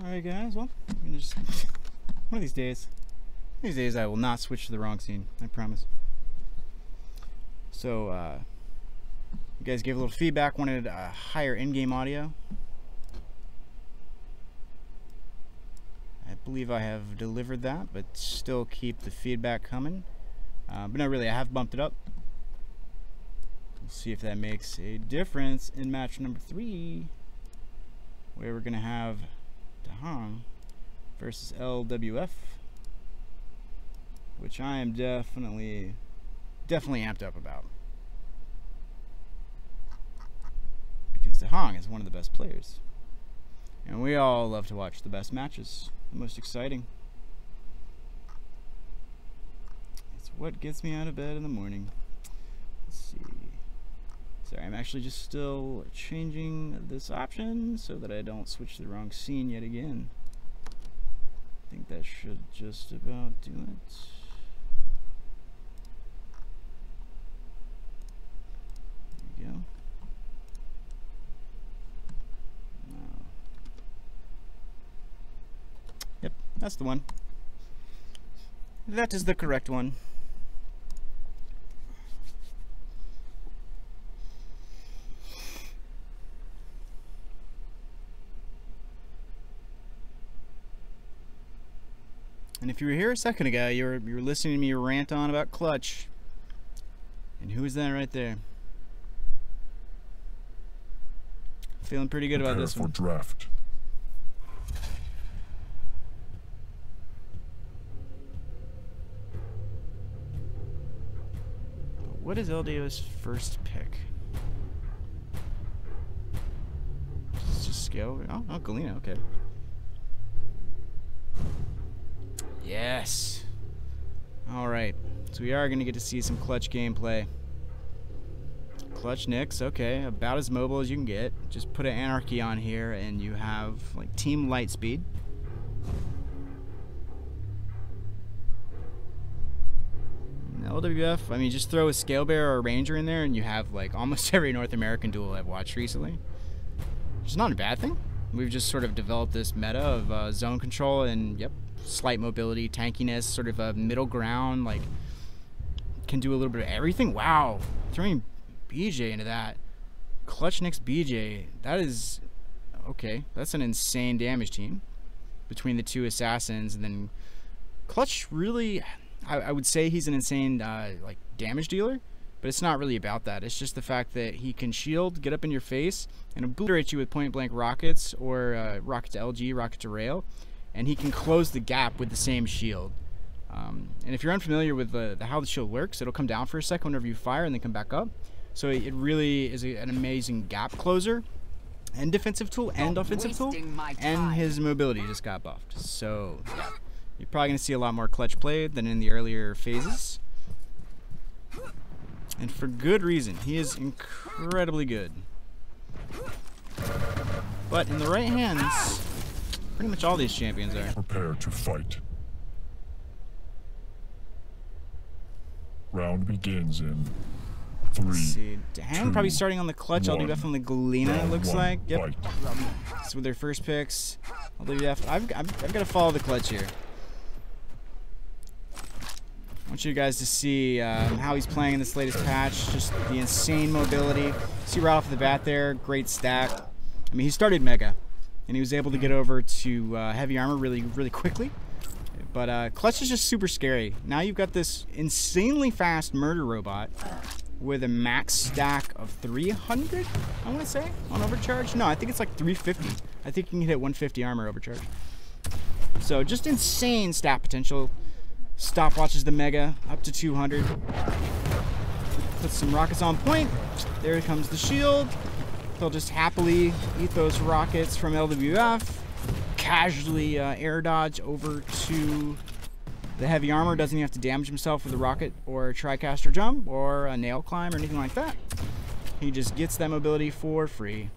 Alright guys, well, I'm gonna just, one of these days I will not switch to the wrong scene, I promise. So, you guys gave a little feedback, wanted higher in-game audio. I believe I have delivered that, but still keep the feedback coming. But no, really, I have bumped it up. We'll see if that makes a difference in match number 3, where we're gonna have DaHanG versus LWF, which I am definitely amped up about, because DaHanG is one of the best players, and we all love to watch the best matches, the most exciting. It's what gets me out of bed in the morning. Let's see. Sorry, I'm actually just still changing this option so that I don't switch to the wrong scene yet again. I think that should just about do it. There we go. Now. Yep, that's the one. That is the correct one. And if you were here a second ago, you were listening to me rant on about clutch. And who is that right there? Feeling pretty good about this one. Prepare for draft. What is LDO's first pick? It's just scale. Oh, Galena, okay. Yes. Alright. So we are going to get to see some clutch gameplay. Clutch Nix, okay. About as mobile as you can get. Just put an Anarchy on here and you have like Team Lightspeed. LWF, I mean, just throw a Scale Bear or a Ranger in there and you have like almost every North American duel I've watched recently. Which is not a bad thing. We've just sort of developed this meta of zone control and, yep, slight mobility, tankiness, sort of a middle ground, like, can do a little bit of everything. Wow, throwing BJ into that. Clutch Nix BJ, that is, okay, that's an insane damage team between the two assassins. And then Clutch really, I would say he's an insane, like, damage dealer, but it's not really about that. It's just the fact that he can shield, get up in your face, and obliterate you with point-blank rockets, or rocket to LG, rocket to rail, and he can close the gap with the same shield. And if you're unfamiliar with how the shield works, it'll come down for a second whenever you fire and then come back up. So it really is an amazing gap closer, and defensive tool, and offensive tool, and his mobility just got buffed. So yeah, you're probably going to see a lot more clutch played than in the earlier phases. And for good reason. He is incredibly good. But in the right hands, pretty much all these champions are. Prepare to fight. Round begins in 3. Let's see. DaHanG probably starting on the clutch. LWF on the Galena, it looks like. Yep. So with their first picks. LWF. I've got to follow the clutch here. I want you guys to see how he's playing in this latest patch. Just the insane mobility. See right off the bat there, great stack. I mean, he started Mega, and he was able to get over to heavy armor really quickly. But Clutch is just super scary. Now you've got this insanely fast murder robot with a max stack of 300, I want to say, on overcharge. No, I think it's like 350. I think you can hit 150 armor overcharge. So just insane stat potential. Stopwatches the Mega up to 200. Put some rockets on point. There comes the shield. They'll just happily eat those rockets from LWF. Casually air dodge over to the heavy armor. Doesn't even have to damage himself with a rocket or a TriCaster jump or a nail climb or anything like that. He just gets that mobility for free.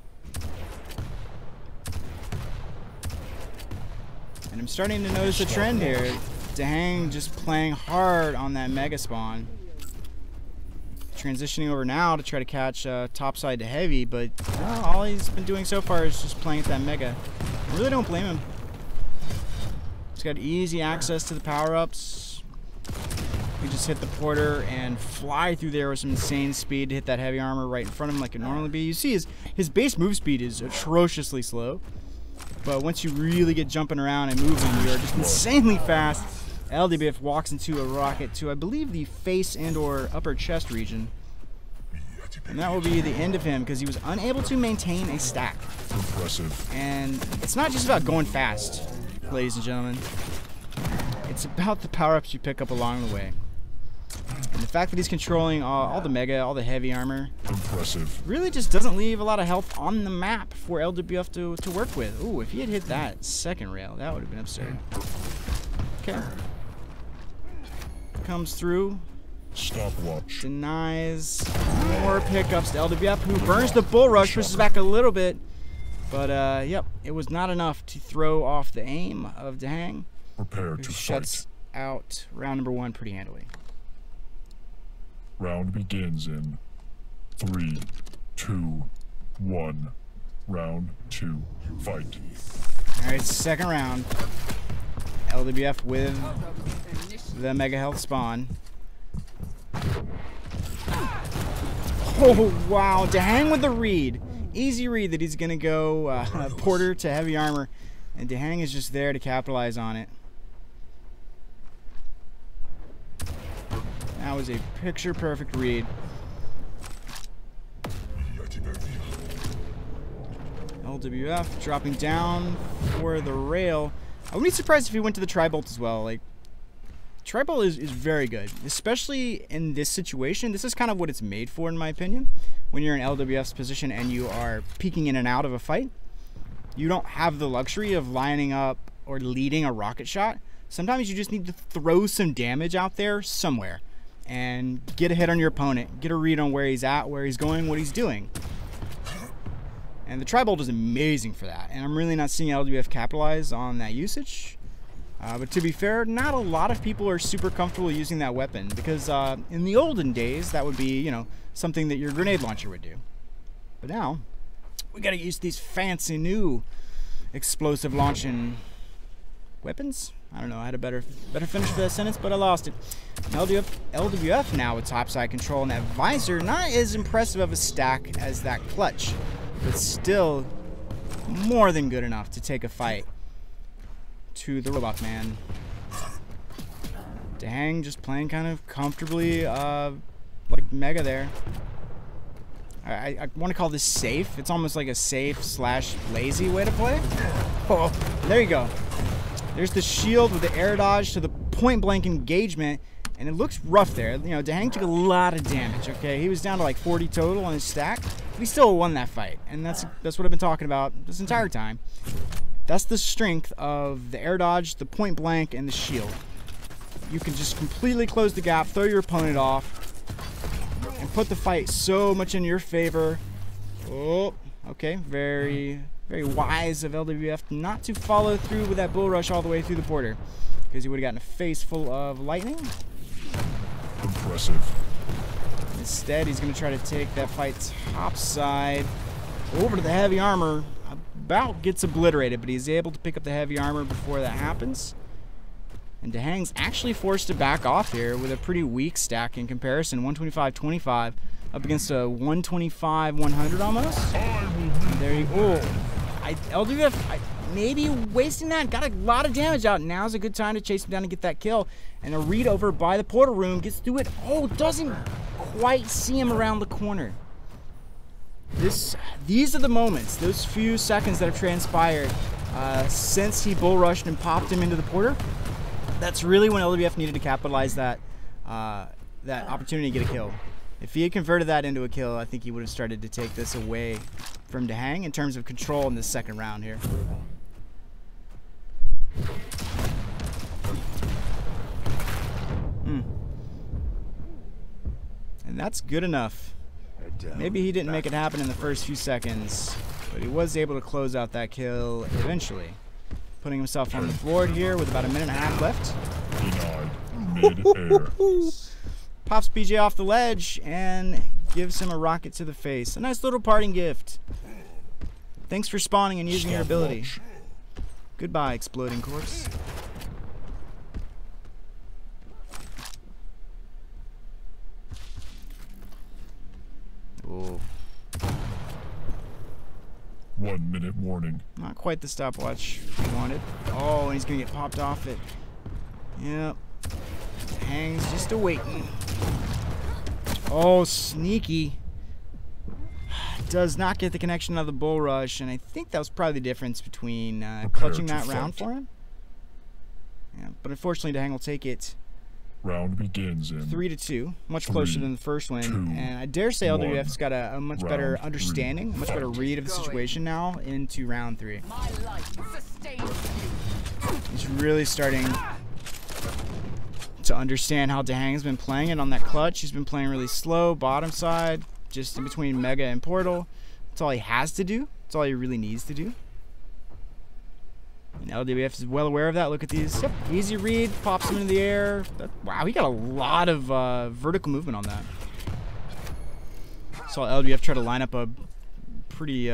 And I'm starting to notice a trend here. DaHanG just playing hard on that Mega spawn. Transitioning over now to try to catch topside to heavy, but all he's been doing so far is just playing at that Mega. I really don't blame him. He's got easy access to the power-ups. We just hit the porter and fly through there with some insane speed to hit that heavy armor right in front of him like it normally be. You see his base move speed is atrociously slow. But once you really get jumping around and moving, you're just insanely fast. LDBF walks into a rocket to, I believe, the face and or upper chest region. And that will be the end of him because he was unable to maintain a stack. Impressive. And it's not just about going fast, ladies and gentlemen. It's about the power-ups you pick up along the way. And the fact that he's controlling all the mega, all the heavy armor, impressive, really just doesn't leave a lot of health on the map for LWF to work with. Ooh, if he had hit that second rail, that would have been absurd. Okay. Comes through. Stopwatch. Denies. More pickups to LWF, who burns the bull rush, pushes back a little bit. But, yep, it was not enough to throw off the aim of DaHanG. Prepare to shuts fight. Out round number 1 pretty handily. Round begins in 3, 2, 1. Round 2. Fight. Alright, second round. LWF with the mega health spawn. Oh, wow. DaHanG with the read. Easy read that he's going to go porter to heavy armor. And DaHanG is just there to capitalize on it. That was a picture-perfect read. LWF dropping down for the rail. I wouldn't be surprised if he went to the tri-bolt as well. Like, tri-bolt is very good, especially in this situation. This is kind of what it's made for, in my opinion. When you're in LWF's position and you are peeking in and out of a fight, you don't have the luxury of lining up or leading a rocket shot. Sometimes you just need to throw some damage out there somewhere and get a hit on your opponent, get a read on where he's at, where he's going, what he's doing. And the tri-bolt is amazing for that, and I'm really not seeing LWF capitalize on that usage. But to be fair, not a lot of people are super comfortable using that weapon because in the olden days, that would be, you know, something that your grenade launcher would do. But now, we gotta use these fancy new explosive launching weapons. I don't know, I had a better finish for that sentence, but I lost it. LWF now with topside control, and that visor, not as impressive of a stack as that clutch, but still more than good enough to take a fight to the robot man. DaHanG just playing kind of comfortably, like mega there. I want to call this safe. It's almost like a safe / lazy way to play. Oh, there you go. There's the shield with the air dodge to the point blank engagement, and it looks rough there. You know, DaHanG took a lot of damage. Okay, he was down to like 40 total on his stack, but he still won that fight, and that's what I've been talking about this entire time. That's the strength of the air dodge, the point blank, and the shield. You can just completely close the gap, throw your opponent off, and put the fight so much in your favor. Oh, okay, very wise of LWF not to follow through with that bull rush all the way through the porter, because he would have gotten a face full of lightning. Impressive. Instead, he's going to try to take that fight topside over to the heavy armor. About gets obliterated, but he's able to pick up the heavy armor before that happens. And DaHanG's actually forced to back off here with a pretty weak stack in comparison. 125-25 up against a 125-100 almost. And there you go. LWF maybe wasting that. Got a lot of damage out. Now's a good time to chase him down and get that kill. And a read over by the portal room gets through it. Oh, doesn't quite see him around the corner. These are the moments, those few seconds that have transpired since he bull rushed and popped him into the porter. That's really when LWF needed to capitalize that opportunity to get a kill. If he had converted that into a kill, I think he would have started to take this away from DaHanG in terms of control in this second round here. And that's good enough. Maybe he didn't make it happen in the first few seconds, but he was able to close out that kill eventually. Putting himself on the board here with about a minute and a half left. Mid-air. Pops BJ off the ledge and gives him a rocket to the face. A nice little parting gift. Thanks for spawning and using your ability. Goodbye, exploding corpse. 1 minute warning. Not quite the stopwatch we wanted. Oh, and he's gonna get popped off it. Yep. Hangs just awaiting. Oh, sneaky. Does not get the connection of the bull rush, and I think that was probably the difference between clutching that round for him. Yeah, but unfortunately, DaHanG will take it. Round begins in 3-2, much closer than the first win, and I dare say LWF's got a much better understanding, a much better read of the situation now into round 3. He's really starting to understand how DaHanG's been playing it on that clutch. He's been playing really slow, bottom side, just in between Mega and Portal. That's all he has to do. That's all he really needs to do. And LWF is well aware of that. Look at these. Yep, easy read, pops him into the air. Wow, he got a lot of vertical movement on that. Saw LWF try to line up a pretty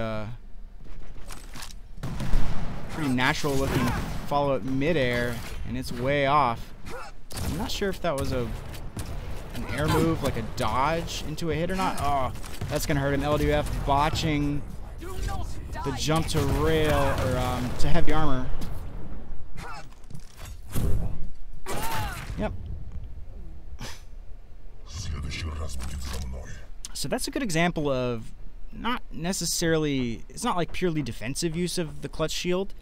natural looking follow-up mid-air, and it's way off. I'm not sure if that was an air move, like a dodge into a hit or not. Oh, that's gonna hurt him. LWF botching the jump to rail, or to heavy armor. Yep. So that's a good example of not necessarily, it's not like purely defensive use of the clutch shield.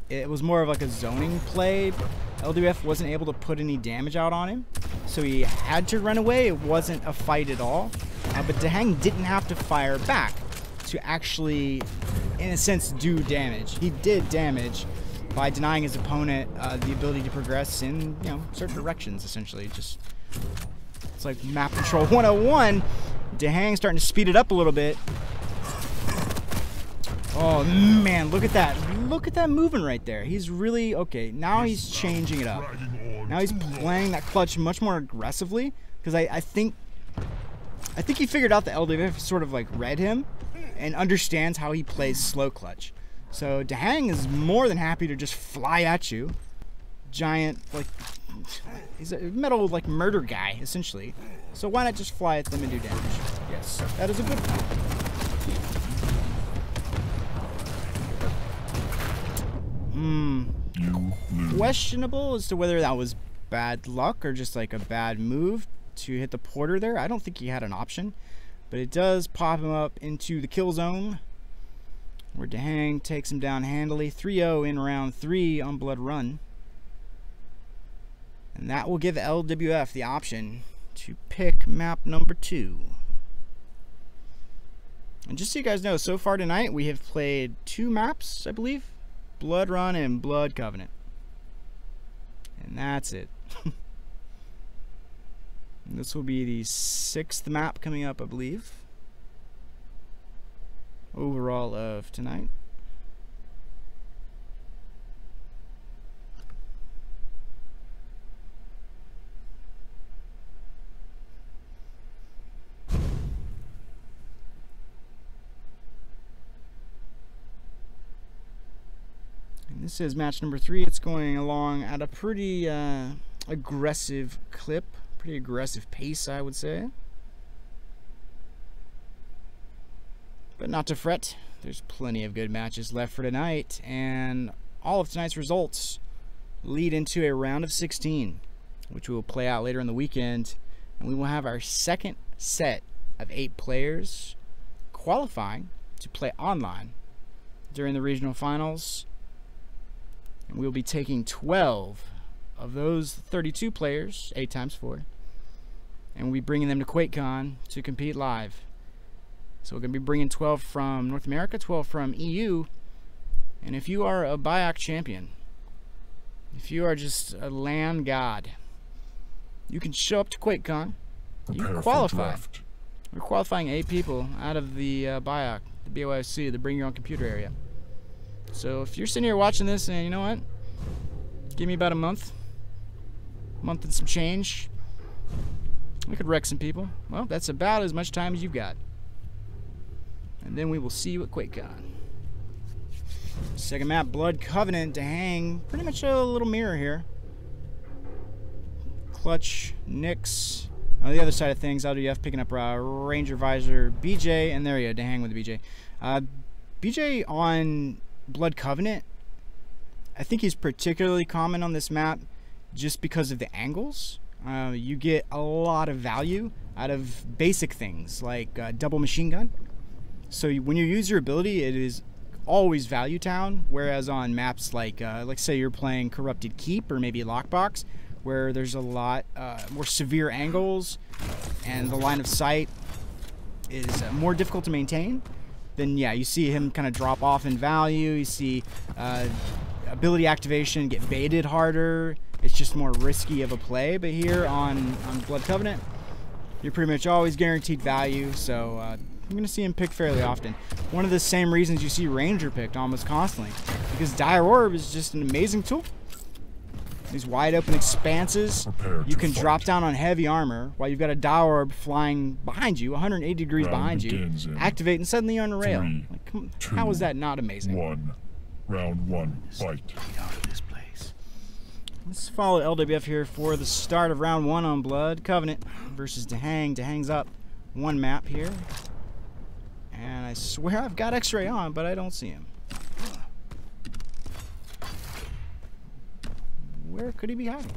It was more of like a zoning play. LWF wasn't able to put any damage out on him, so he had to run away. It wasn't a fight at all. But DaHanG didn't have to fire back to actually, in a sense, do damage. He did damage by denying his opponent the ability to progress in, certain directions, essentially. Just, it's like map control 101. DaHanG starting to speed it up a little bit. Oh man, look at that. Look at that movement right there. He's really, okay, now he's changing it up. Now he's playing that clutch much more aggressively, because I think he figured out that LWF sort of like read him and understands how he plays slow clutch. So DaHanG is more than happy to just fly at you. Giant, like, he's a metal, like, murder guy, essentially. So why not just fly at them and do damage? Yes, that is a good point. Questionable as to whether that was bad luck or just like a bad move to hit the porter there. I don't think he had an option, but it does pop him up into the kill zone, where DaHanG takes him down handily. 3-0 in round 3 on Blood Run. And that will give LWF the option to pick map number 2. And just so you guys know, so far tonight we have played 2 maps, I believe. Blood Run and Blood Covenant. And that's it. And this will be the 6th map coming up, I believe, overall of tonight. This is match number 3. It's going along at a pretty aggressive clip, pretty aggressive pace, I would say. But not to fret. There's plenty of good matches left for tonight, and all of tonight's results lead into a round of 16, which we will play out later in the weekend, and we will have our second set of 8 players qualifying to play online during the regional finals. And we'll be taking 12 of those 32 players, 8 times 4, and we'll be bringing them to QuakeCon to compete live. So we're going to be bringing 12 from North America, 12 from EU, and if you are a BIAC champion, if you are just a LAN god, you can show up to QuakeCon. You can qualify. We're qualifying 8 people out of the BIAC, the BYOC, the Bring Your Own Computer area. So if you're sitting here watching this and you know what, give me about a month and some change, we could wreck some people. Well, that's about as much time as you've got. And then we will see you at QuakeCon. Second map, Blood Covenant. DaHanG, pretty much a little mirror here. Clutch, Nyx. On the other side of things, LWF picking up Ranger Visor, BJ, and there you go, DaHanG with the BJ. BJ on Blood Covenant, I think he's particularly common on this map just because of the angles. You get a lot of value out of basic things like double machine gun. So when you use your ability, it is always value town, whereas on maps like say you're playing Corrupted Keep or maybe Lockbox, where there's a lot more severe angles and the line of sight is more difficult to maintain, then yeah, you see him kind of drop off in value. You see ability activation get baited harder. It's just more risky of a play. But here on Blood Covenant, you're pretty much always guaranteed value, so I'm going to see him picked fairly often. One of the same reasons you see Ranger picked almost constantly, because Dire Orb is just an amazing tool. These wide open expanses, you can drop down on heavy armor while you've got a Dire Orb flying behind you, 180 degrees behind you, activate, and suddenly you're on a rail. Like, how is that not amazing? Round one, fight. Let's follow LWF here for the start of round one on Blood Covenant versus DaHanG. DaHanG's up one map here. And I swear I've got X-ray on, but I don't see him. Where could he be hiding?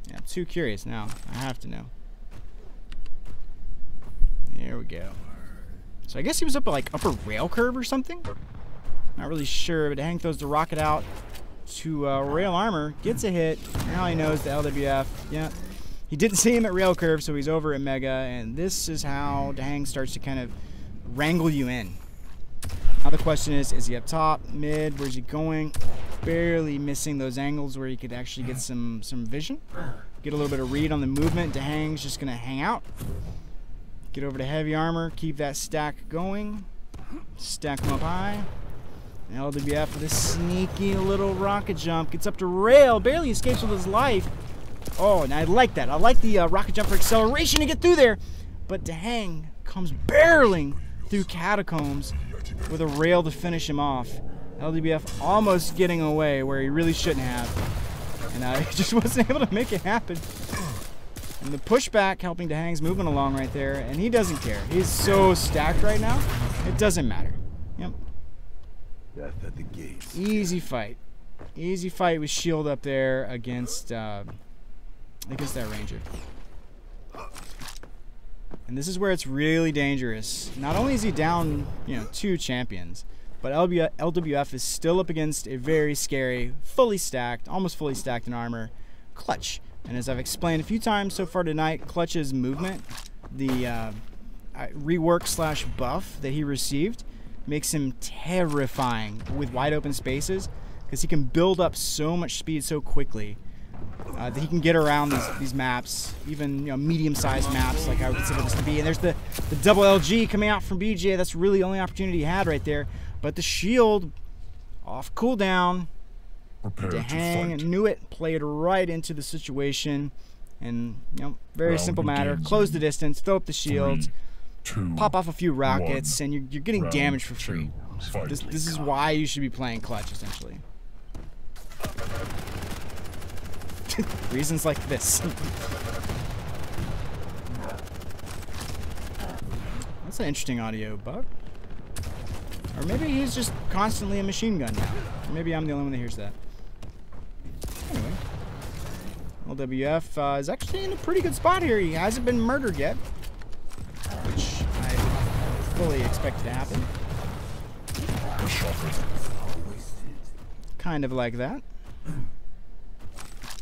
Yeah, I'm too curious now. I have to know. There we go. So I guess he was up at like upper rail curve or something. Not really sure, but DaHanG throws the rocket out to rail armor, gets a hit. Now he knows the LWF. Yeah, he didn't see him at rail curve, so he's over at Mega, and this is how DaHanG starts to kind of wrangle you in. Now the question is he up top, mid, where's he going? Barely missing those angles where he could actually get some vision. Get a little bit of read on the movement. DaHanG's just gonna hang out. Get over to heavy armor, keep that stack going. Stack them up high. And LWF with a sneaky little rocket jump. Gets up to rail, barely escapes with his life. Oh, and I like that. I like the rocket jump for acceleration to get through there. But DaHanG comes barreling through catacombs with a rail to finish him off. LWF almost getting away where he really shouldn't have. And he just wasn't able to make it happen. And the pushback helping DaHanG's moving along right there, and he doesn't care. He's so stacked right now, it doesn't matter. Yep. Death at the gates. Easy fight. Easy fight with shield up there against that Ranger. And this is where it's really dangerous. Not only is he down, 2 champions, but LWF is still up against a very scary, fully stacked, almost fully stacked in armor, Clutch. And as I've explained a few times so far tonight, Clutch's movement, the rework / buff that he received, makes him terrifying with wide open spaces, because he can build up so much speed so quickly that he can get around these maps, even medium-sized maps like I would consider this to be. And there's the double LG coming out from BJ. That's really the only opportunity he had right there. But the shield off cooldown. DaHanG knew it, played right into the situation, and very simple matter. Close the distance, throw up the shields, pop off a few rockets, and you're getting damage for free. This is why you should be playing Clutch, essentially. Reasons like this. That's an interesting audio bug. Or maybe he's just constantly a machine gun now. Or maybe I'm the only one that hears that. Anyway, LWF is actually in a pretty good spot here. He hasn't been murdered yet, which I fully expect to happen. Kind of like that.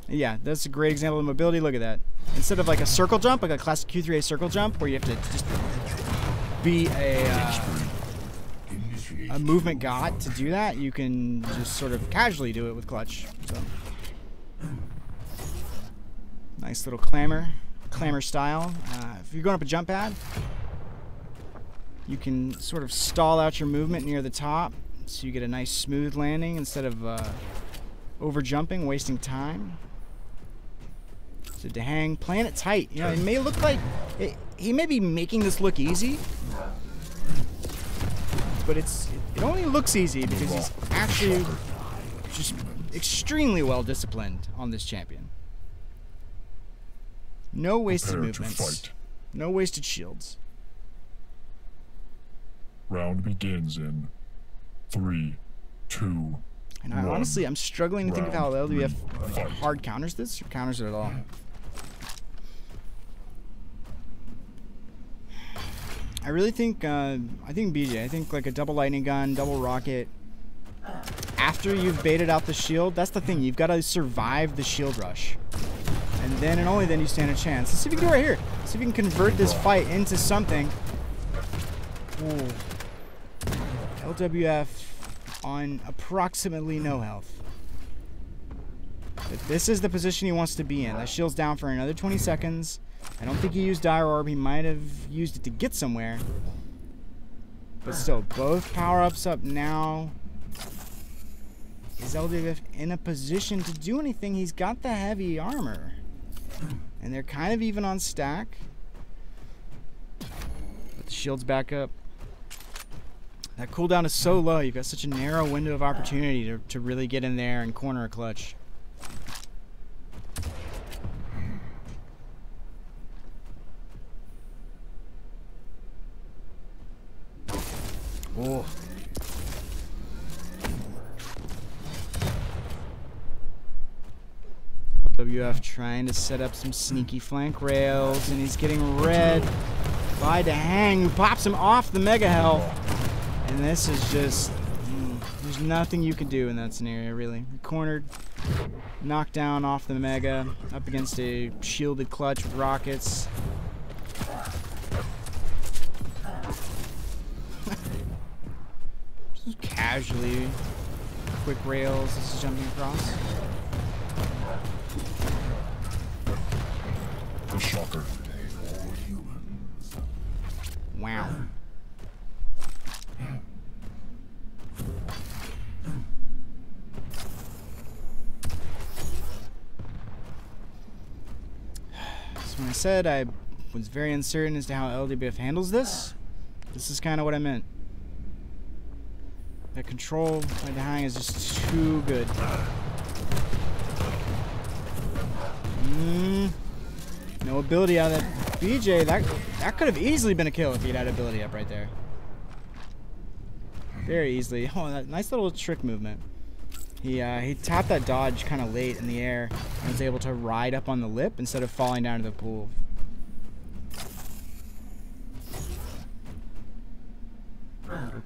Yeah, that's a great example of mobility. Look at that. Instead of like a circle jump, like a classic Q3A circle jump, where you have to just be a movement god to do that, you can just sort of casually do it with Clutch. So. Nice little clamor style. If you're going up a jump pad, you can sort of stall out your movement near the top, so you get a nice smooth landing instead of over jumping, wasting time. So DaHanG playing it tight. It may look like he may be making this look easy, but it only looks easy because he's actually just extremely well disciplined on this champion. No wasted movements. No wasted shields. Round begins in 3, 2, And honestly, I'm struggling to think of how LWF fight. hard counters this, or counters it at all. I really think, BJ, I think like a double lightning gun, double rocket. After you've baited out the shield, that's the thing. You've got to survive the shield rush. And then and only then you stand a chance. Let's see if we can do it right here. See if we can convert this fight into something. Ooh. LWF on approximately no health. But this is the position he wants to be in. That shield's down for another 20 seconds. I don't think he used Dire Orb. He might have used it to get somewhere. But still, both power-ups up now. Is LWF in a position to do anything? He's got the heavy armor. And they're kind of even on stack. But the shield's back up. That cooldown is so low. You've got such a narrow window of opportunity to really get in there and corner a clutch. Oh. WF trying to set up some sneaky flank rails, and he's getting read by DaHanG, who pops him off the mega health. And this is just, there's nothing you can do in that scenario, really. Cornered, knocked down off the mega, up against a shielded clutch with rockets. Just casually, quick rails, this is jumping across. The shocker. Wow. So when I said I was very uncertain as to how LWF handles this, this is kind of what I meant. That control by DaHanG is just too good. No ability out of that BJ. That could have easily been a kill if he'd had ability up right there. Very easily. Oh, that nice little trick movement. He tapped that dodge kind of late in the air and was able to ride up on the lip instead of falling down to the pool.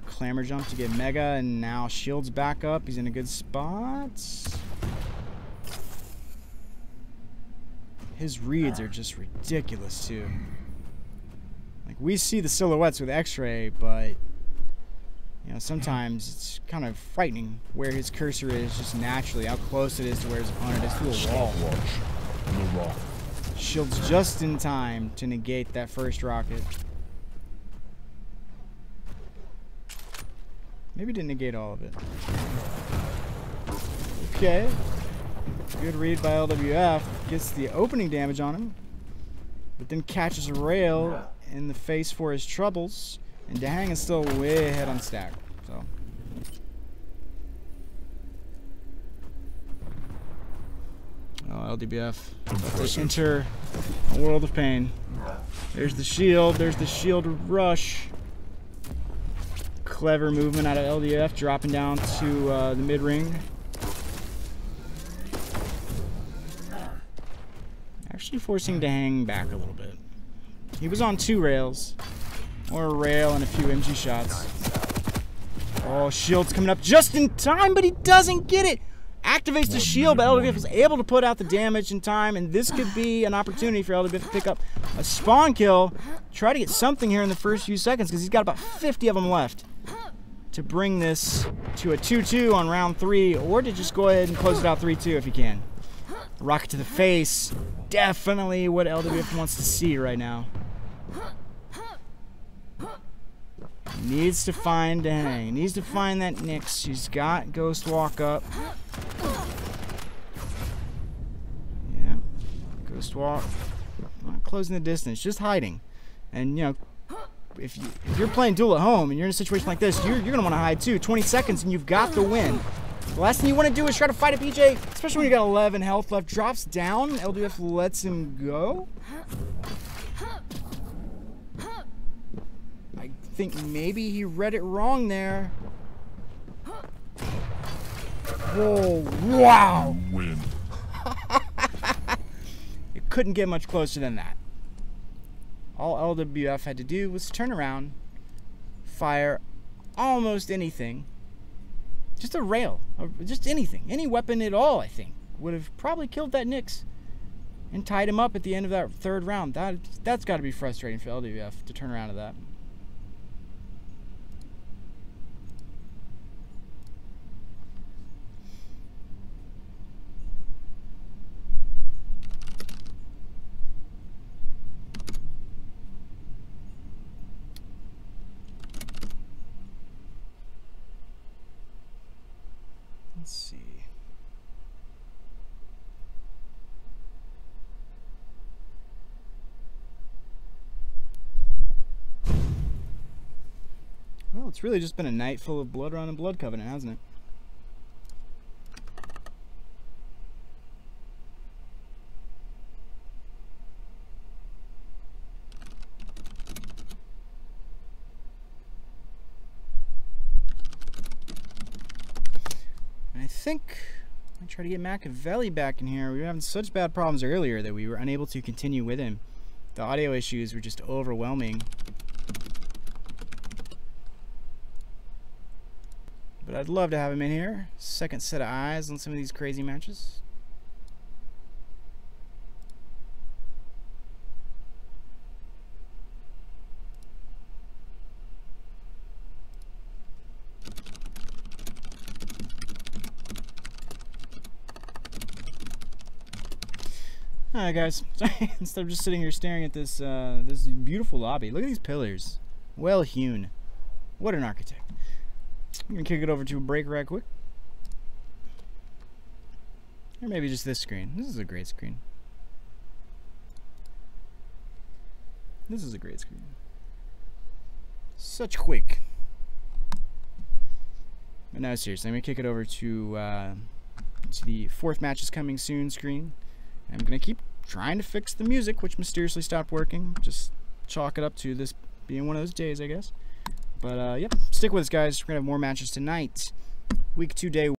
Clamor jump to get mega, and now shield's back up. He's in a good spot. His reads are just ridiculous too. Like, we see the silhouettes with X-ray, but you know, sometimes it's kind of frightening where his cursor is just naturally, how close it is to where his opponent is to a wall. Shield's just in time to negate that first rocket. Maybe didn't negate all of it. Okay. Good read by LWF. Gets the opening damage on him, but then catches a rail in the face for his troubles. And DaHanG is still way ahead on stack. So. Oh, LWF. They enter a world of pain. There's the shield. There's the shield rush. Clever movement out of LWF, dropping down to the mid ring. Actually forcing DaHanG back a little bit. He was on 2 rails. Or a rail and a few MG shots. Oh, shield's coming up just in time, but he doesn't get it. Activates the shield, but LWF was able to put out the damage in time, and this could be an opportunity for LWF to pick up a spawn kill. Try to get something here in the first few seconds, because he's got about 50 of them left to bring this to a 2-2 on round 3, or to just go ahead and close it out 3-2 if he can. Rocket to the face. Definitely what LWF wants to see right now. Needs to find DaHanG. Needs to find that Nyx. She's got Ghost Walk up. Yeah. Ghost Walk. Not closing the distance. Just hiding. And, you know, if you're playing duel at home and you're in a situation like this, you're going to want to hide too. 20 seconds and you've got the win. The last thing you want to do is try to fight a BJ, especially when you got 11 health left. Drops down. LWF lets him go. think maybe he read it wrong there. Whoa, wow! You win. It couldn't get much closer than that. All LWF had to do was turn around, fire almost anything. Just a rail, just anything. Any weapon at all, I think, would have probably killed that Nyx and tied him up at the end of that third round. That's got to be frustrating for LWF to turn around to that. Let's see. Well, it's really just been a night full of Blood Run and Blood Covenant, hasn't it? I think I try to get Machiavelli back in here. We were having such bad problems earlier that we were unable to continue with him. The audio issues were just overwhelming. But I'd love to have him in here. Second set of eyes on some of these crazy matches. Alright guys, sorry, instead of just sitting here staring at this this beautiful lobby, look at these pillars. Well hewn. What an architect. I'm gonna kick it over to a break right quick. Or maybe just this screen. This is a great screen. This is a great screen. Such Quake. But no, seriously, I'm gonna kick it over to the fourth match is coming soon screen. I'm gonna keep trying to fix the music, which mysteriously stopped working. Just chalk it up to this being one of those days, I guess. But yep, stick with us, guys. We're gonna have more matches tonight. Week 2, day